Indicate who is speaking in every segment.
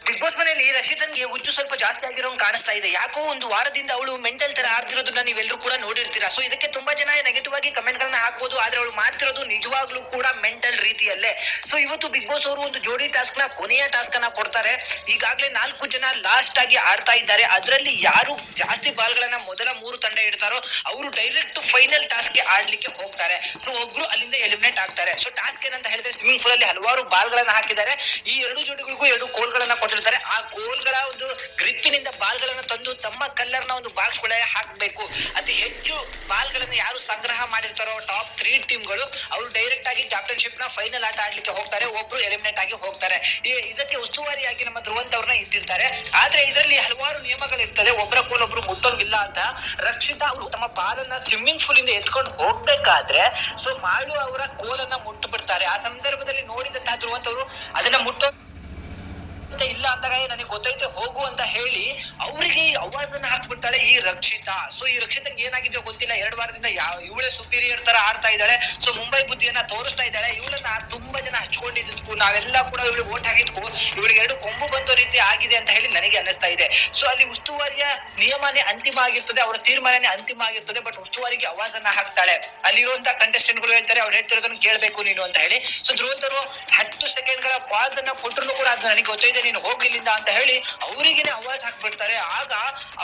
Speaker 1: Big boss ಮನೆಯಲ್ಲಿ ರಕ್ಷಿತನ್ಗೆ ಹುಚ್ಚು ಸ್ವಲ್ಪ ಜಾಸ್ತಿ ಆಗಿರೋ ಕಾಣಿಸ್ತಾ ಇದೆ. ಯಾಕೋ ಒಂದು ವಾರದಿಂದ ಅವಳು ಮೆಂಟಲ್ ತರ ಆಡ್ತಿರೋದನ್ನ ನೀವೆಲ್ಲರೂ ಕೂಡ ನೋಡಿರ್ತೀರಾ. ಸೊ ಇದಕ್ಕೆ ತುಂಬಾ ಜನ ನೆಗೆಟಿವ್ ಆಗಿ ಕಮೆಂಟ್ ಗಳನ್ನ ಹಾಕ್ಬೋದು, ಆದ್ರೆ ಅವಳು ಮಾಡ್ತಿರೋದು ನಿಜವಾಗ್ಲೂ ಕೂಡ ಮೆಂಟಲ್ ರೀತಿಯಲ್ಲೇ. ಸೊ ಇವತ್ತು ಬಿಗ್ ಬಾಸ್ ಅವರು ಒಂದು ಜೋಡಿ ಟಾಸ್ಕ್ ನ ಕೊನೆಯ ಟಾಸ್ಕ್ ಅನ್ನ ಕೊಡ್ತಾರೆ. ಈಗಾಗಲೇ 4 ಜನ ಲಾಸ್ಟ್ ಆಗಿ ಆಡ್ತಾ ಇದ್ದಾರೆ. ಅದರಲ್ಲಿ ಯಾರು ಜಾಸ್ತಿ ಬಾಲ್ಗಳನ್ನ ಮೊದಲ 3 ತಂಡ ಇಡ್ತಾರೋ ಅವರು ಡೈರೆಕ್ಟ್ ಫೈನಲ್ ಟಾಸ್ಕ್ ಗೆ ಆಡ್ಲಿಕ್ಕೆ ಹೋಗ್ತಾರೆ. ಸೊ ಒಬ್ರು ಅಲ್ಲಿಂದ ಎಲಿಮಿನೇಟ್ ಆಗ್ತಾರೆ. ಸೊ ಟಾಸ್ಕ್ ಏನಂತ ಹೇಳಿದ್ರೆ ಸ್ವಿಮ್ಮಿಂಗ್ ಪೂಲ್ ಅಲ್ಲಿ ಹಲವಾರು ಬಾಲ್ಗಳನ್ನ ಹಾಕಿದ್ದಾರೆ. ಈ 2 ಜೋಡಿಗಳಿಗೂ 2 ಕೋಲ್ಗಳನ್ನ ಕೊಟ್ಟಿರ್ತಾರೆ. ಆ ಕೋಲ್ಗಳ ಒಂದು ಗ್ರಿಪ್ಪಿನಿಂದ ಬಾಲ್ಗಳನ್ನ ತಂದು ತಮ್ಮ ಕಲ್ಲರ್ ನ ಒಂದು ಬಾಕ್ಸ್ ಒಳಗೆ ಹಾಕಬೇಕು. ಅತಿ ಹೆಚ್ಚು ಬಾಲ್ಗಳನ್ನ ಯಾರು ಸಂಗ್ರಹ ಮಾಡಿರ್ತಾರೋ ಟಾಪ್ 3 ಟೀಮ್ಗಳು ಅವರು ಡೈರೆಕ್ಟ್ ಆಗಿ ಚಾಂಪಿಯನ್ಶಿಪ್ ನ ಫೈನಲ್ ಆಟ ಆಡ್ಲಿಕ್ಕೆ ಹೋಗ್ತಾರೆ. ಒಬ್ರು ಎಲಿಮಿನೇಟ್ ಆಗಿ ಹೋಗ್ತಾರೆ. ಇದಕ್ಕೆ ಉಸ್ತುವಾರಿಯಾಗಿ ನಮ್ಮ ಧ್ರುವಂತ್ ಅವ್ರನ್ನ ಇಟ್ಟಿರ್ತಾರೆ. ಆದ್ರೆ ಇದರಲ್ಲಿ ಹಲವಾರು ನಿಯಮಗಳಿರ್ತದೆ. ಒಬ್ಬರ ಕೋಲ್ ಒಬ್ರು ಮುಟ್ಟೋಂಗಿಲ್ಲ ಅಂತ. ರಕ್ಷಿತಾ ಅವರು ತಮ್ಮ ಬಾಲನ್ನ ಸ್ವಿಮ್ಮಿಂಗ್ ಪೂಲ್ ಇಂದ ಎತ್ಕೊಂಡು ಹೋಗ್ಬೇಕಾದ್ರೆ ಸೊ ಮಾಳು ಅವರ ಕೋಲನ್ನ ಮುಟ್ಟು ಬಿಡ್ತಾರೆ. ಆ ಸಂದರ್ಭದಲ್ಲಿ ನೋಡಿದಂತಹ ಧ್ರುವಂತ್ ಅವರು ಅದನ್ನ ಮುಟ್ಟೋ ಇಲ್ಲ ಅಂದಾಗ ನನಗೆ ಗೊತ್ತೈತೆ ಹೋಗು ಅಂತ ಹೇಳಿ ಅವರಿಗೆ ಅವಾಜನ್ನ ಹಾಕ್ಬಿಡ್ತಾಳೆ ಈ ರಕ್ಷಿತಾ. ಸೊ ಈ ರಕ್ಷಿತಂಗೆ ಏನಾಗಿದೆಯೋ ಗೊತ್ತಿಲ್ಲ. 2 ವಾರದಿಂದ ಇವಳೆ ಸುಪೀರಿಯರ್ ತರ ಆಡ್ತಾ ಇದ್ದಾಳೆ. ಸೊ ಮುಂಬೈ ಬುದ್ಧಿಯನ್ನ ತೋರಿಸ್ತಾ ಇದ್ದಾಳೆ. ಇವಳನ್ನ ತುಂಬಾ ಜನ ಹಚ್ಕೊಂಡಿದ್ದಕ್ಕೂ ನಾವೆಲ್ಲ ಕೂಡ ಇವಳಿಗೆ ಓಟ್ ಹಾಕಿದ್ಕು ಇವಳಿಗೆ 2 ಕೊಂಬು ಬಂದೋ ರೀತಿ ಆಗಿದೆ ಅಂತ ಹೇಳಿ ನನಗೆ ಅನ್ನಿಸ್ತಾ ಇದೆ. ಸೊ ಅಲ್ಲಿ ಉಸ್ತುವಾರಿಯ ನಿಯಮನೇ ಅಂತಿಮ ಆಗಿರ್ತದೆ, ಅವರ ತೀರ್ಮಾನನೇ ಅಂತಿಮ ಆಗಿರ್ತದೆ. ಬಟ್ ಉಸ್ತುವಾರಿಗೆ ಅವಾಜನ್ನ ಹಾಕ್ತಾಳೆ. ಅಲ್ಲಿರುವಂತಹ ಕಂಟೆಸ್ಟೆಂಟ್ ಗಳು ಹೇಳ್ತಾರೆ ಅವ್ರು ಹೇಳ್ತಿರೋದನ್ನ ಕೇಳ್ಬೇಕು ನೀನು ಅಂತ ಹೇಳಿ. ಸೊ ಧ್ರುವಂತರು 10 ಸೆಕೆಂಡ್ಗಳ ಪಾಸ್ ಅನ್ನ ಕೊಟ್ಟರು ಕೂಡ ಅದು ನನಗೆ ಗೊತ್ತಿದೆ ನೀನು ಹೋಗಿಲ್ಲಿಂದ ಅಂತ ಹೇಳಿ ಅವರಿಗೇನೆ ಅವಾಜ್ ಹಾಕ್ಬಿಡ್ತಾರೆ. ಆಗ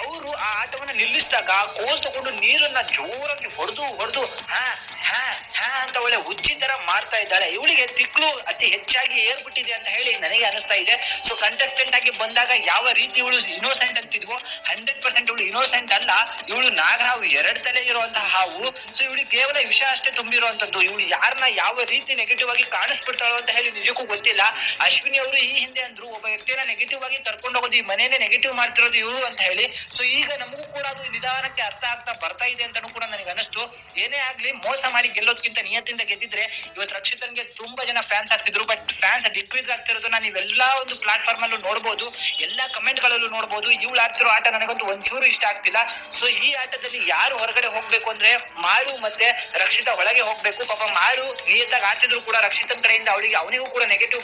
Speaker 1: ಅವರು ಆ ಆಟವನ್ನ ನಿಲ್ಲಿಸಿದಾಗ ಕೋಲ್ ತಗೊಂಡು ನೀರನ್ನ ಜೋರಾಗಿ ಹೊಡೆದು ಹಾ ಹಾ ಹಾ ಅಂತ ಒಳ್ಳೆ ಹುಚ್ಚಿ ತರ ಮಾಡ್ತಾ ಇದ್ದಾಳೆ. ಇವಳಿಗೆ ತಿಕ್ಲು ಅತಿ ಹೆಚ್ಚಾಗಿ ಏರ್ಬಿಟ್ಟಿದೆ ಅಂತ ಹೇಳಿ ನನಗೆ ಅನಿಸ್ತಾ ಇದೆ. ಸೊ ಕಂಟೆಸ್ಟೆಂಟ್ ಆಗಿ ಬಂದಾಗ ಯಾವ ರೀತಿ ಇವಳು ಇನ್ನೋಸೆಂಟ್ ಅಂತಿದ್ವೋ 100% ಇವಳು ಇನ್ನೋಸೆಂಟ್ ಅಲ್ಲ. ಇವಳು ನಾಗರಾವು 2 ತಲೆ ಇರುವಂತಹ ಹಾವು. ಸೊ ಇವಳಿಗೆ ಕೇವಲ ವಿಷ ಅಷ್ಟೇ ತುಂಬಿರುವಂತದ್ದು. ಇವಳು ಯಾರನ್ನ ಯಾವ ರೀತಿ ನೆಗೆಟಿವ್ ಆಗಿ ಕಾಣಿಸ್ಬಿಡ್ತಾಳೋ ಅಂತ ಹೇಳಿ ನಿಜಕ್ಕೂ ಗೊತ್ತಿಲ್ಲ. ಅಶ್ವಿನಿ ಅವರು ಈ ಹಿಂದೆ ಅಂದ್ರು ಒಬ್ಬ ವ್ಯಕ್ತಿಯನ್ನ ನೆಗೆಟಿವ್ ಆಗಿ ಕರ್ಕೊಂಡು ಹೋಗೋದು ಈ ಮನೇನೆ ನೆಗೆಟಿವ್ ಮಾಡ್ತಿರೋದು ಇವಳು ಅಂತ ಹೇಳಿ. ಸೊ ಈಗ ನಮಗೂ ಕೂಡ ಅದು ನಿಧಾನಕ್ಕೆ ಅರ್ಥ ಆಗ್ತಾ ಬರ್ತಾ ಇದೆ ಅಂತಾನು ಕೂಡ ನನಗೆ ಅನಿಸ್ತು. ಏನೇ ಆಗ್ಲಿ ಮೋಸ ಮಾಡಿ ಗೆಲ್ಲೋದಕ್ಕಿಂತ ನಿಯತ್ತಿಂದ ಗೆದ್ದಿದ್ರೆ ಇವತ್ತು ರಕ್ಷಿತನ್ಗೆ ತುಂಬಾ ಜನ ಫ್ಯಾನ್ಸ್ ಆಗ್ತಿದ್ರು. ಬಟ್ ಫ್ಯಾನ್ಸ್ ಡಿಕ್ರೀಸ್ ಆಗ್ತಿರೋದನ್ನ ನೀವೆಲ್ಲಾ ಒಂದು ಪ್ಲಾಟ್ಫಾರ್ಮ್ ಅಲ್ಲೂ ನೋಡ್ಬೋದು, ಎಲ್ಲಾ ಕಮೆಂಟ್ ಗಳಲ್ಲೂ ನೋಡ್ಬೋದು. ಇವಳು ಆಡ್ತಿರೋ ಆಟ ನನಗಂತೂ ಒಂಚೂರು ಇಷ್ಟ ಆಗ್ತಿಲ್ಲ. ಸೊ ಈ ಆಟದಲ್ಲಿ ಯಾರು ಹೊರಗಡೆ ಹೋಗ್ಬೇಕು ಅಂದ್ರೆ ಮಾಳು ಮತ್ತೆ ರಕ್ಷಿತಾ ಒಳಗೆ ಹೋಗ್ಬೇಕು. ಪಾಪ ಮಾಳು ನಿಯತ್ತಾಗಿ ಆಡ್ತಿದ್ರು ಕೂಡ ರಕ್ಷಿತನ್ ಕಡೆಯಿಂದ ಅವನಿಗೂ ಕೂಡ ನೆಗೆಟಿವ್